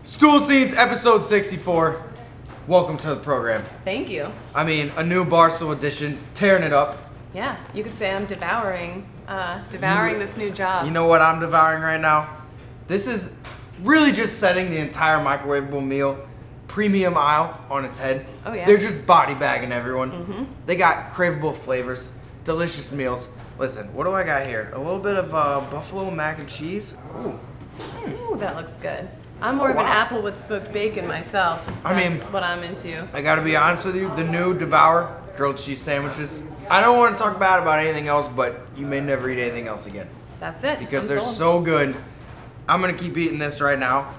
Stool Scenes, episode 64. Welcome to the program. Thank you. I mean, a new Barstool edition, tearing it up. Yeah, you could say I'm devouring this new job. You know what I'm devouring right now? This is really just setting the entire microwavable meal premium aisle on its head. Oh, yeah. They're just body bagging everyone. Mm-hmm. They got craveable flavors, delicious meals. Listen, what do I got here? A little bit of buffalo mac and cheese. Ooh. Ooh, that looks good. I'm more of an apple with smoked bacon myself. That's what I'm into. I gotta be honest with you, the new Devour grilled cheese sandwiches. I don't want to talk bad about anything else, but you may never eat anything else again. That's it. Because they're so good. I'm gonna keep eating this right now.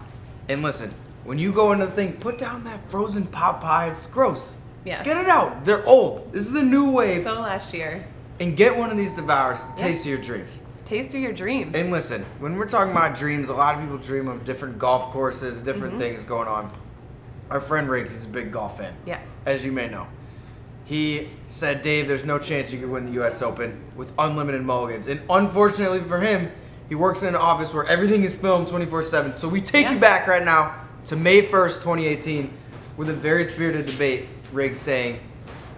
And listen, when you go into the thing, put down that frozen pot pie. It's gross. Yeah. Get it out. They're old. This is the new wave. So last year. And get one of these Devours. The taste of your dreams. Taste of your dreams. And listen, when we're talking about dreams, a lot of people dream of different golf courses, different things going on. Our friend Riggs is a big golf fan. Yes. As you may know. He said, Dave, there's no chance you could win the U.S. Open with unlimited mulligans. And unfortunately for him, he works in an office where everything is filmed 24/7. So we take you back right now to May 1st, 2018, with a very spirited debate. Riggs saying,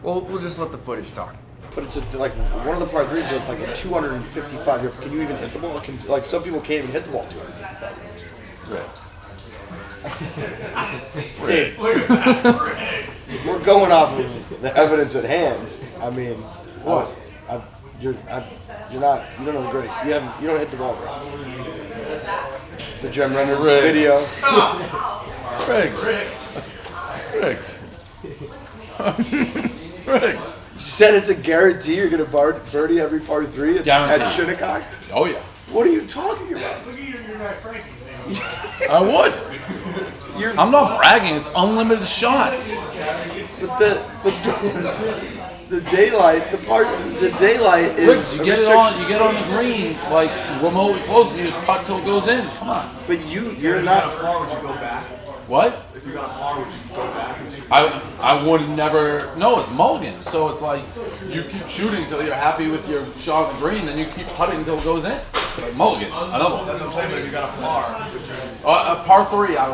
well, we'll just let the footage talk. But it's like one of the par threes is like a 255 yard. Can you even hit the ball? Like some people can't even hit the ball 255 yards. Riggs. We're going off of the evidence at hand. I mean, what? You don't know great. You don't hit the ball right. The Gem Renner video. Riggs. You said it's a guarantee you're going to birdie every par three at Shinnecock? Oh, yeah. What are you talking about? Look at your guy Frankie. I would. I'm not bragging. It's unlimited shots. But the daylight, the daylight is Riggs, you get on the green like remotely close, and you just putt till it goes in. Come on. But you're not. Par, would you go back? What? If you're on par, would you go back? I would never. No, it's mulligan. So it's like you keep shooting until you're happy with your shot on the green, then you keep putting until it goes in. Like mulligan, another one. That's what I'm saying. But if you got a par, A par three, I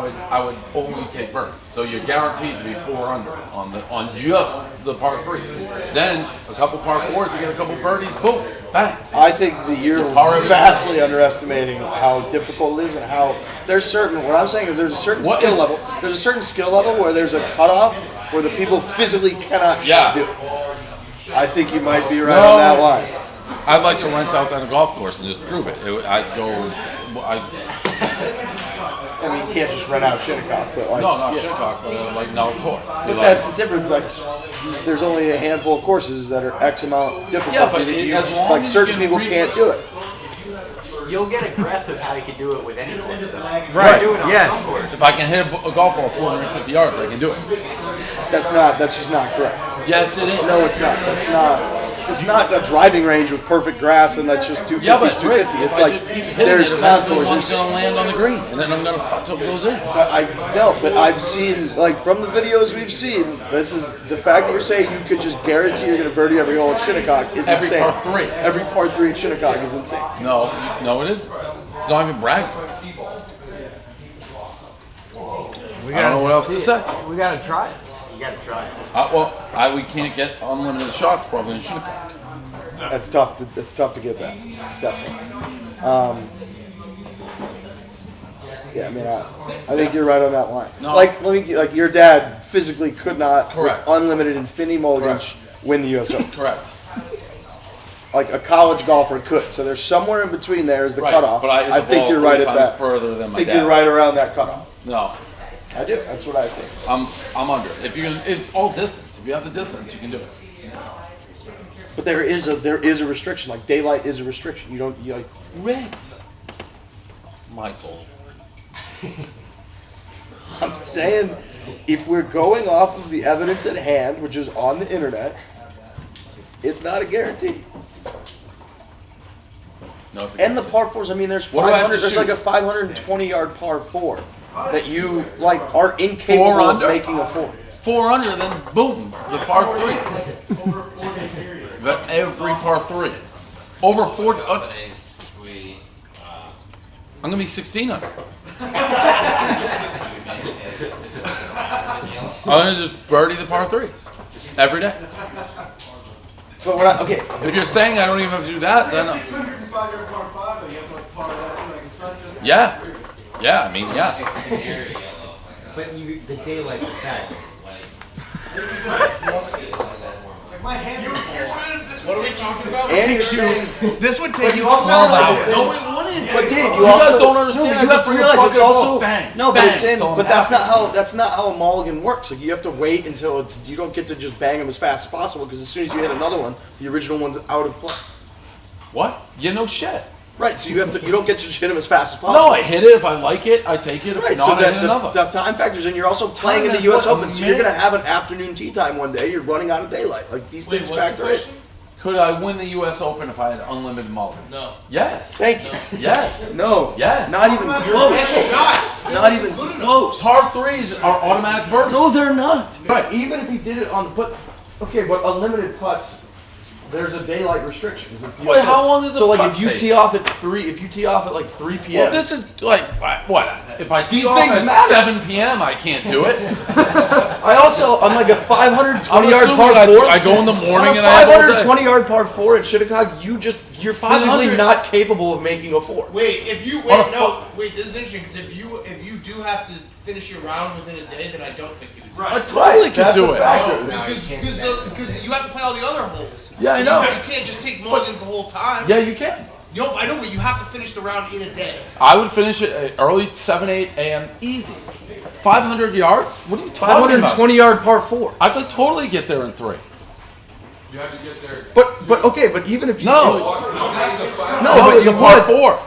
would only take birdies. So you're guaranteed to be 4 under on just the par threes. Then a couple par fours, you get a couple birdies, boom, bang. I think you're vastly underestimating how difficult it is and how there's certain. What I'm saying is there's a certain skill level. There's a certain skill level where there's a cutoff where the people physically cannot do it. I think you might be right on that line. I'd like to rent out on a golf course and just prove it. I mean, you can't just rent out Shinnecock, but like not Shinnecock, but like no course. But that's the difference. Like, there's only a handful of courses that are X amount difficult. Yeah, but as long like as certain people can't do it. You'll get a grasp of how you can do it with any course, though. Right. Do it on Yes. some course. If I can hit a golf ball 250 yards, I can do it. That's just not correct. Yes, it is. No, it's not. It's not a driving range with perfect grass and that's just 250, Yeah, but 250. Rick, It's like there's contours. One's gonna land on the green, and then I'm gonna putt till it goes in. But I've seen, like, from the videos we've seen, this is the fact that you're saying you could just guarantee you're gonna birdie every hole at Shinnecock is insane. Every par three. Every par three at Shinnecock is insane. No, it isn't. It's not even bragging. I don't know what else to say. We gotta try it. You gotta try it. We can't get unlimited shots probably in Shinnecock. That's tough to get that. Definitely. Yeah, I mean, I think you're right on that line. No. Like your dad physically could not, Correct. with unlimited infinity mulligans, win the U.S. Open. Correct. Like a college golfer could. So there's somewhere in between there is the Right, cutoff. but I think you're right at that. Further than my I think dad. you're right around that cutoff. No, I do. That's what I think. I'm under. If you can, it's all distance. If you have the distance, you can do it. But there is a restriction. Like daylight is a restriction. You like Riggs. Michael. I'm saying, if we're going off of the evidence at hand, which is on the internet, it's not a guarantee. No, it's a And the guarantee. par fours. I mean, there's What do I have to there's shoot? like a 520 yard par four that you like are incapable 4 of under? making a four. 4 under, then boom, the par three. But every par three. Over 4. I'm gonna be 16 under. I'm gonna just birdie the par threes every day. But we're not okay. If you're saying I don't even have to do that, then yeah, I mean, yeah. But the daylight effect. What are we talking about? And This would take you you also 12 realize hours. it's No, it wouldn't. But Dave, You guys don't understand. No, but you have to realize it's also bang. no, but bang, it's in. so I'm But that's happy. not how a mulligan works. Like you have to wait until it's. You don't get to just bang them as fast as possible because as soon as you hit another one, the original one's out of play. What? You know shit. Right. So you have to. You don't get to just hit them as fast as possible. No, I hit it. If I like it, I take it. If Right, not, so I hit that another. the time factors, and you're also playing in the is U.S. what, Open, a so you're minute? gonna have an afternoon tee time one day. You're running out of daylight. Like these things factor in. Could I win the U.S. Open if I had unlimited mulligan? No. Yes. Thank you. Yes. No. Yes. Not even close. Shots. Not even close. Par threes are automatic birdies. No, they're not. Right. Even if he did it on, but unlimited putts. There's a daylight restriction. 'Cause it's the Wait, US how Open. long does a So like putt if you take? tee off at 3, if you tee off at like 3 p.m. Well, this is like what? If I tee These off things at matter. 7 p.m., I can't do it. I'm like a 520 I'm yard assuming par 4. I go in the morning on a and I have all day. 520 yard par 4 at Shinnecock, you're physically 500. not capable of making a 4. Wait, if you On a wait, this is interesting because if you do have to finish your round within a day, then I don't think you would. I totally could That's do a it. factor. Because you have to play all the other holes. Yeah, I know. You can't just take mulligans the whole time. Yeah, you can. No, I know, but you have to finish the round in a day. I would finish it at early 7, 8 a.m. easy. 500 yards? What are you talking about? 520 yard par 4. I could totally get there in 3. You have to get there. But okay, but even if you No. no, but it's you a par would. 4.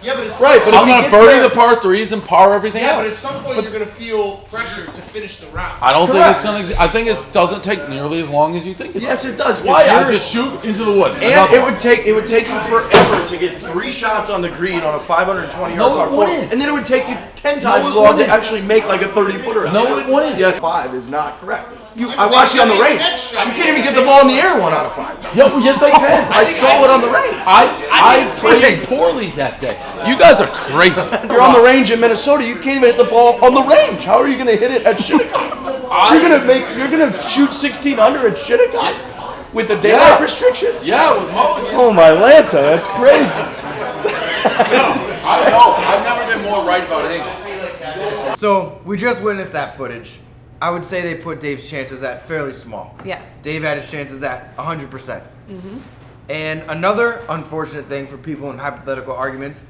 Yeah, but it's Right, but if I'm he going to gets birdie there- the par 3s and par everything yeah, but at else. some point you're gonna feel pressure to finish the round. I don't Correct. think it's going to, I think it doesn't take nearly as long as you think it Yes, does. it does. 'cause Why? I you're- just shoot into the woods. And Another it one. would take you forever to get 3 shots on the green on a 520 yard No, par it 4, wouldn't. and then it would take you 10 times it as long to wouldn't. actually make like a 30-footer. No, it wouldn't. Yes, 5 is not correct. I watched you on the range. You can't even get the ball in the air 1 out of 5. Yo, yes, I can. I saw it on the range. I played poorly that day. You guys are crazy. You're on the range in Minnesota. You can't even hit the ball on the range. How are you going to hit it at Shinnecock? You're going to shoot 16 under at Shinnecock with a daylight restriction. Yeah, with mulligan. Oh my Lanta, that's crazy. I know. I've never been more right about anything. So we just witnessed that footage. I would say they put Dave's chances at fairly small. Yes. Dave had his chances at 100%. And another unfortunate thing for people in hypothetical arguments,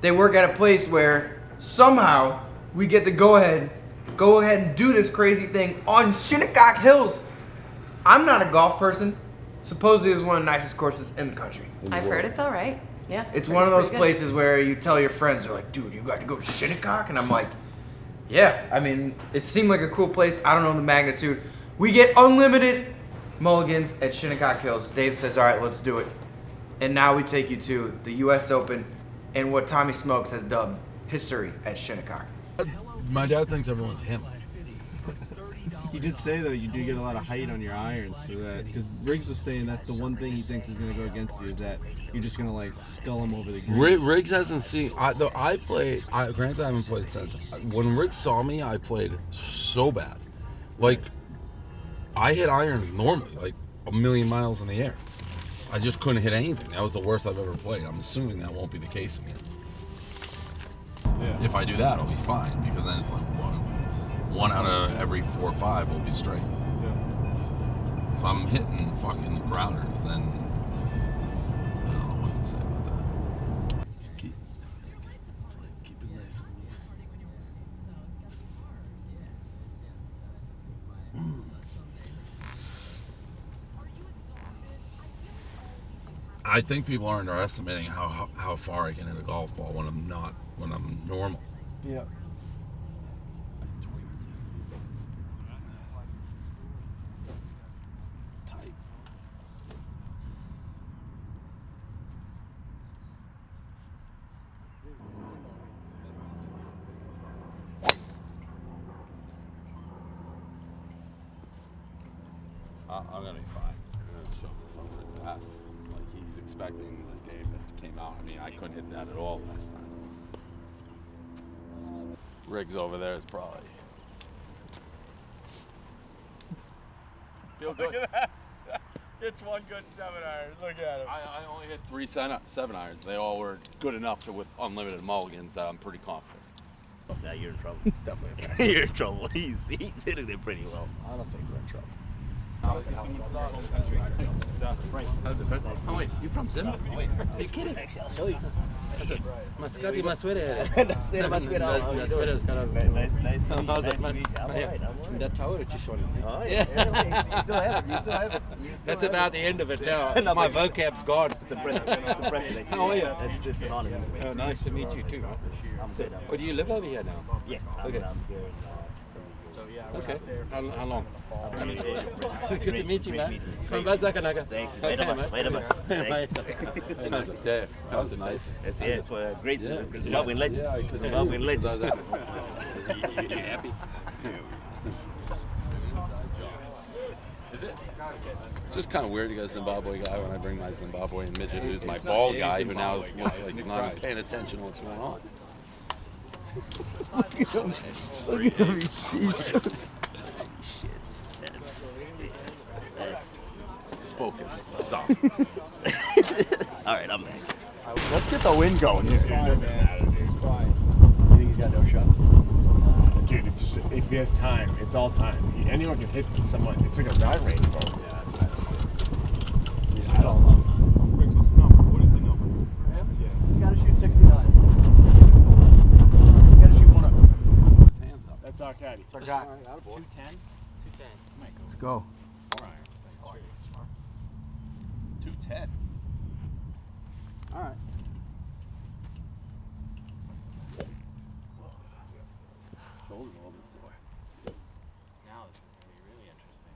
they work at a place where somehow we get to go ahead and do this crazy thing on Shinnecock Hills. I'm not a golf person. Supposedly it's one of the nicest courses in the country. I've heard it's all right. Yeah. It's heard one of those pretty good. places where you tell your friends, they're like, dude, you got to go to Shinnecock? And I'm like, yeah. I mean, it seemed like a cool place. I don't know the magnitude. We get unlimited mulligans at Shinnecock Hills. Dave says, all right, let's do it. And now we take you to the U.S. Open and what Tommy Smokes has dubbed history at Shinnecock. My dad thinks everyone's him. He did say though you do get a lot of height on your irons, so that because Riggs was saying that's the one thing he thinks is going to go against you is that you're just going to like skull him over the green. Riggs hasn't seen. Granted, I haven't played since. When Riggs saw me, I played so bad. Like, I hit irons normally, like a million miles in the air. I just couldn't hit anything. That was the worst I've ever played. I'm assuming that won't be the case again. Yeah. If I do that, I'll be fine because then it's like one out of every 4 or 5 will be straight. Yeah. If I'm hitting fucking grounders, then I don't know what to say about that. Just keep it nice and loose. I think people are underestimating how far I can hit a golf ball when I'm normal. Yeah. Tight. I'm gonna be fine. I'm gonna show this under his ass. Like he's expecting the game that came out. I mean, I couldn't hit that at all last time. Riggs over there is probably. Feel good. Look at that. It's one good 7-iron. Look at him. I only hit 3 7-irons. They all were good enough with unlimited mulligans that I'm pretty confident. Now you're in trouble. It's definitely a fact. You're in trouble. He's hitting it pretty well. I don't think we're in trouble. How's it, man? Oh, wait, you from Zim? Are you kidding? Actually, I'll show you. Más casi más suerte. Más suerte is kind of. Nice to meet you. How's it, Nice to man? meet you. I'm all right. That tower that you showed me. Oh, yeah. You still have it. You still have it. That's about the end of it now. No, My but- vocab's gone. It's impressive. It's impressive. How are you? It's an honor. Oh, nice to meet you too. I'm good. But do you live over here now? Yeah. Okay. I'm here. Okay. How long? Good Good to meet you, man. From Thank Bazakanaga. you. Wait a minute. Wait a minute. Dave, that was nice. That's it for great Yeah. Zimbabwean legend. Yeah, Zimbabwean legend. You happy? Is it? It's just kind of weird to get a Zimbabwe guy when I bring my Zimbabwean midget, who's my bald guy, who now looks like he's not even paying attention to what's going on. Look at him. Sheesh. Let's focus. All right, I'm back. Let's get the wind going here. It doesn't matter, dude. You think he's got no shot? Dude, it just, if he has time, it's all time. Anyone can hit someone. It's like a drive range, bro. Yeah, that's right. It's all up. Wait, what's the number? What is the number? For him? Yeah. He's got to shoot 69. He's got to shoot one up. Hands up. That's our caddy. It's our guy. 210? 210. Let's go. 210. All right. Shoulder roll this way. Now this is going to be really interesting.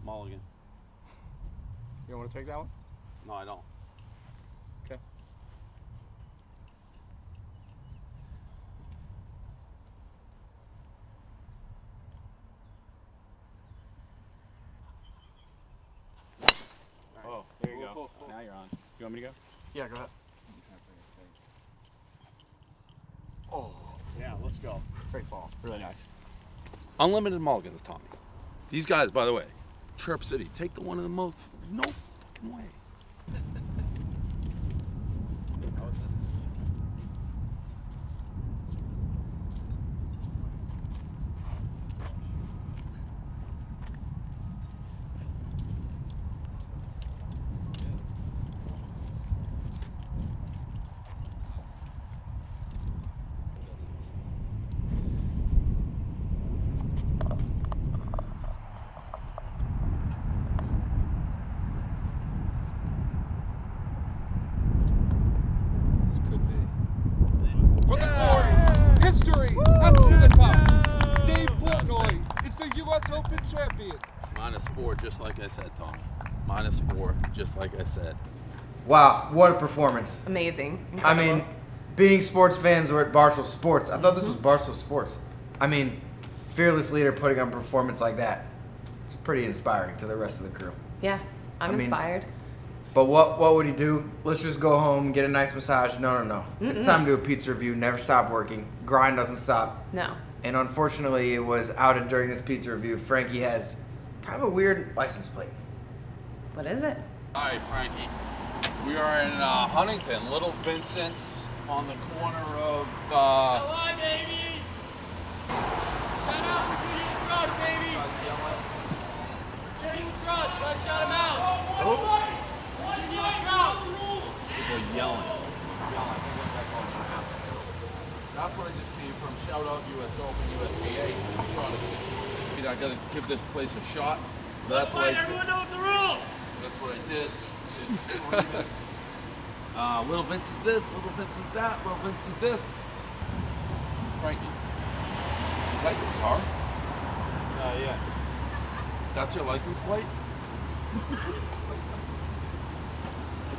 Mulligan. You don't want to take that one? No, I don't. Okay. Oh, there you go. Now you're on. You want me to go? Yeah, go ahead. Oh, Yeah, let's go. great ball. Really nice. Unlimited mulligans, Tommy. These guys, by the way, Chirp City, take the one of the most. No fucking way. This could be. For the glory, history, and Shinnecock, Dave Portnoy is the U.S. Open champion. -4, just like I said, Tommy. -4, just like I said. Wow, what a performance. Amazing. I mean, Incredible. being sports fans, we're at Barstool Sports. I thought this was Barstool Sports. I mean, fearless leader putting on a performance like that. It's pretty inspiring to the rest of the crew. Yeah, I'm I mean, inspired. But what would he do? Let's just go home, get a nice massage. No. It's time to do a pizza review. Never stop working. Grind doesn't stop. No. And unfortunately, it was outed during this pizza review. Frankie has kind of a weird license plate. What is it? All right, Frankie. We are in Huntington, Little Vincent's, on the corner of. Hi, baby! Shout out to Julian Rush, baby! Julian Rush, let's shout him out! Julian Rush! People yelling. That's where I just came from. Shout out US Open, USGA. I'm trying to 66. I gotta give this place a shot. So that's what I did. Everyone knows the rules! That's what I did. Little Vincent's this, Little Vincent's that, Little Vincent's this. Frankie, is that your car? Yeah. That's your license plate?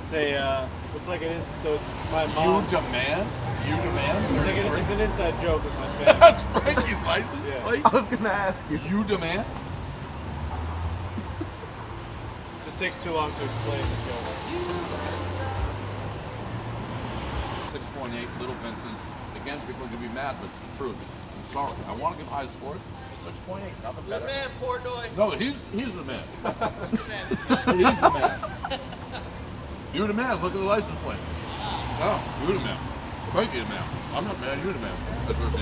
It's a, it's like an, so it's my mom. You demand? It's, like it's an inside joke with my family. That's Frankie's license license plate? I was gonna ask you. You demand? Just takes too long to explain. 6.8, little Vincent's. Again, people are gonna be mad, but it's the truth. I'm sorry. I want to give high scores. 6.8, nothing better. Good man, Portnoy. No, he's the man. He's the man. You're the man. Look at the license plate. No, you're the man. Thank you, the man. I'm not mad. You're the man. That's what it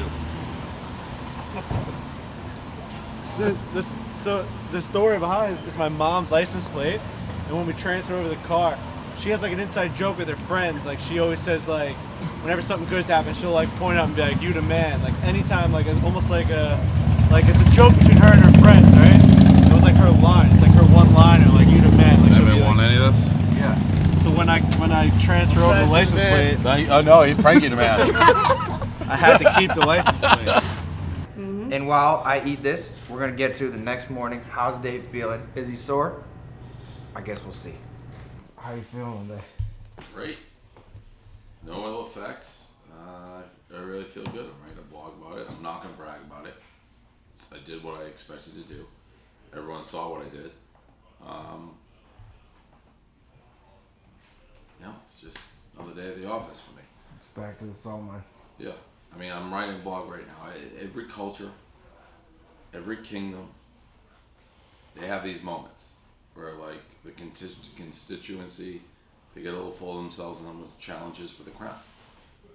is. So the story behind is my mom's license plate, and when we transfer over the car, she has like an inside joke with her friends. Like she always says like, whenever something good's happened, she'll like point out and be like, "You the man." Like anytime, like it's almost like it's a joke between her and her friends, right? It was like her line. It's like her one-liner, like "You the man." Like, Anybody want any of this? Yeah. So when I transfer over the license plate, Oh no, he's pranking the man. I had to keep the license plate. And while I eat this, we're gonna get to the next morning. How's Dave feeling? Is he sore? I guess we'll see. How you feeling today? Great. No ill effects. I really feel good. I'm writing a blog about it. I'm not gonna brag about it. I did what I expected to do. Everyone saw what I did. It's just another day at the office for me. It's back to the salt mine. Yeah. I mean, I'm writing a blog right now. Every culture, every kingdom, they have these moments where, like, the constituency, they get a little full of themselves and with challenges for the crown.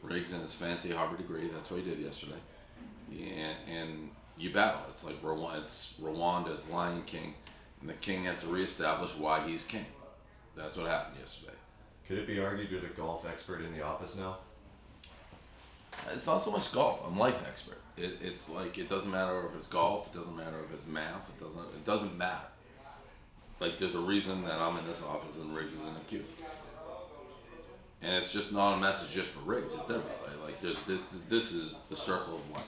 Riggs in his fancy Harvard degree, that's what he did yesterday. Yeah, and you battle. It's like Rwanda, it's Lion King, and the king has to reestablish why he's king. That's what happened yesterday. Could it be argued you're the golf expert in the office now? It's not so much golf. I'm life expert. It's like it doesn't matter if it's golf. It doesn't matter if it's math. It doesn't matter. Like there's a reason that I'm in this office and Riggs is in the queue. And it's just not a message just for Riggs. It's everybody. Like this is the circle of life.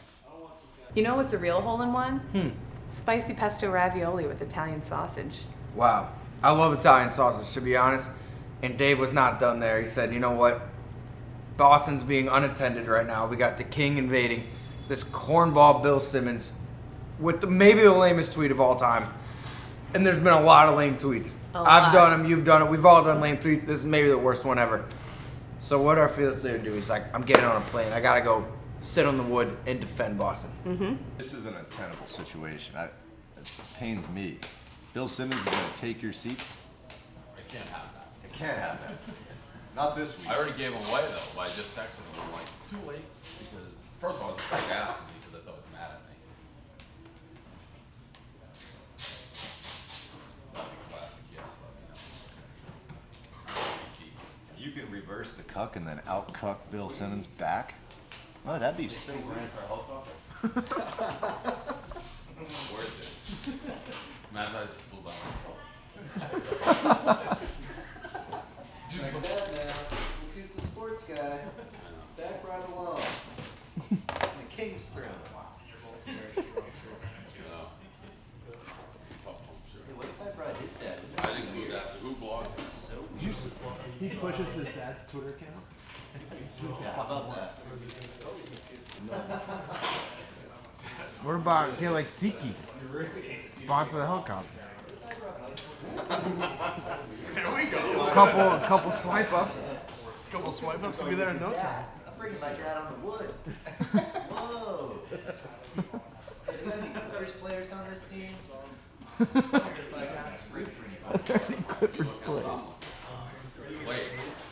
You know what's a real hole-in-one? Spicy pesto ravioli with Italian sausage. Wow. I love Italian sausage, to be honest. And Dave was not done there. He said, you know what? Boston's being unattended right now. We got the king invading. This cornball Bill Simmons with maybe the lamest tweet of all time. And there's been a lot of lame tweets. I've done them. You've done it. We've all done lame tweets. This is maybe the worst one ever. So what our field leader do? He's like, I'm getting on a plane. I got to go sit on the wood and defend Boston. Mm-hmm. This is an untenable situation. It pains me. Bill Simmons is going to take your seats. I can't have that. It can't happen. Not this week. I already gave him away though by just texting him. I'm like, it's too late because first of all, I was like asking me because I thought he was mad at me. That'd be classic. Yes, let me know. You can reverse the cuck and then out-cuck Bill Simmons back. Oh, that'd be sick. Worth it. Imagine I just flew by myself. Like that now. Who's the sports guy? Back right along. The King's throne. What if I brought his dad? I didn't do that. Who blogged this? So He pushes his dad's Twitter account. yeah, how about that? What about get like Siki? Sponsor the helicopter. There we go. Couple swipe ups. Couple swipe ups will be there in no time. I'm bringing my dad on the wood. Whoa. Hey, do you have any Clippers players on this team? I wonder if I got spring for anybody. Clippers play. Wait,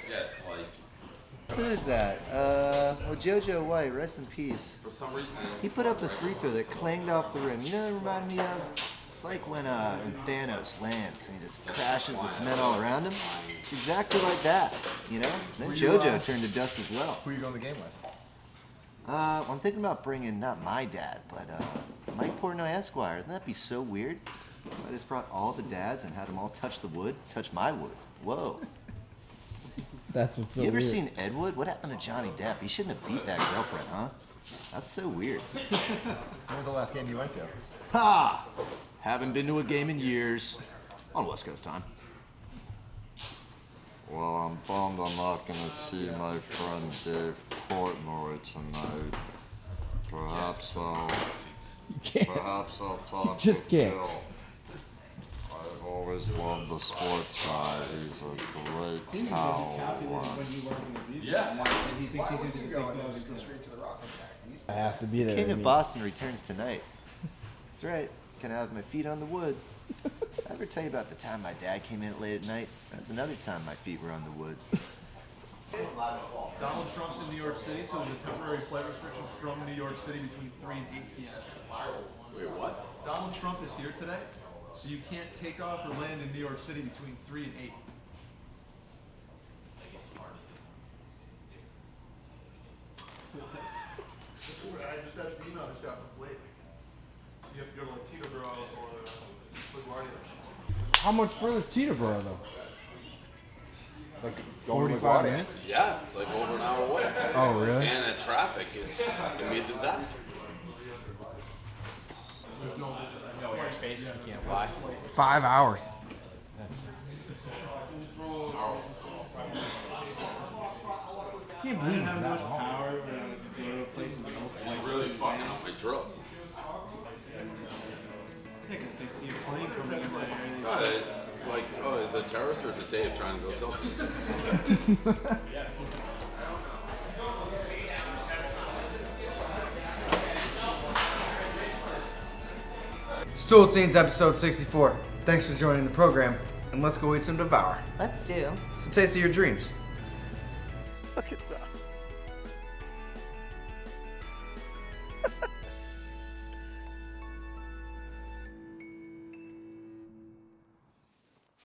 yeah, it's like Who is that? Jojo White, rest in peace. for some reason. He put up a free throw that clanged off the rim. You know what it reminded me of? It's like when Thanos lands and he just crashes the cement all around him. It's exactly like that, you know? Then Jojo turned to dust as well. Who are you going to the game with? I'm thinking about bringing, not my dad, but Mike Portnoy Esquire. Wouldn't that be so weird? I just brought all the dads and had them all touch the wood, touch my wood. Whoa. That's what's so You ever weird. seen Ed Wood? What happened to Johnny Depp? He shouldn't have beat that girlfriend, huh? That's so weird. When was the last game you went to? Ha! Haven't been to a game in years. On West Coast time. Well, I'm bummed I'm not going to see my friend Dave Portnoy tonight. Perhaps I'll can't. Perhaps I'll talk just with can't. Phil. I've always loved the sports guy. He's a great cow. I have to be there. King of Boston returns tonight. That's right. Can I have my feet on the wood? I ever tell you about the time my dad came in late at night? That was another time my feet were on the wood. Donald Trump's in New York City, so there's a temporary flight restriction from New York City between 3 and 8 p.m. Wait, what? Donald Trump is here today, so you can't take off or land in New York City between 3 and 8. I just that's the email I just got from Blake. So you have to go to like Teterboro or LaGuardia. How much further is Teterboro though? Like 45 minutes? Yeah, it's like over an hour away. Oh, really? And at traffic, it can be a disaster. No airspace, you can't fly. 5 hours. That's Can't I believe didn't have it's that much long. power when I go to a place and go You're really fucking up my drill. Yeah, because if they see a plane coming in my area, Oh, it's like, oh, is it a terrorist or is it Dave trying to go something? Stool Scenes episode 64. Thanks for joining the program, and let's go eat some Devour. Let's do. It's a taste of your dreams. Look at that.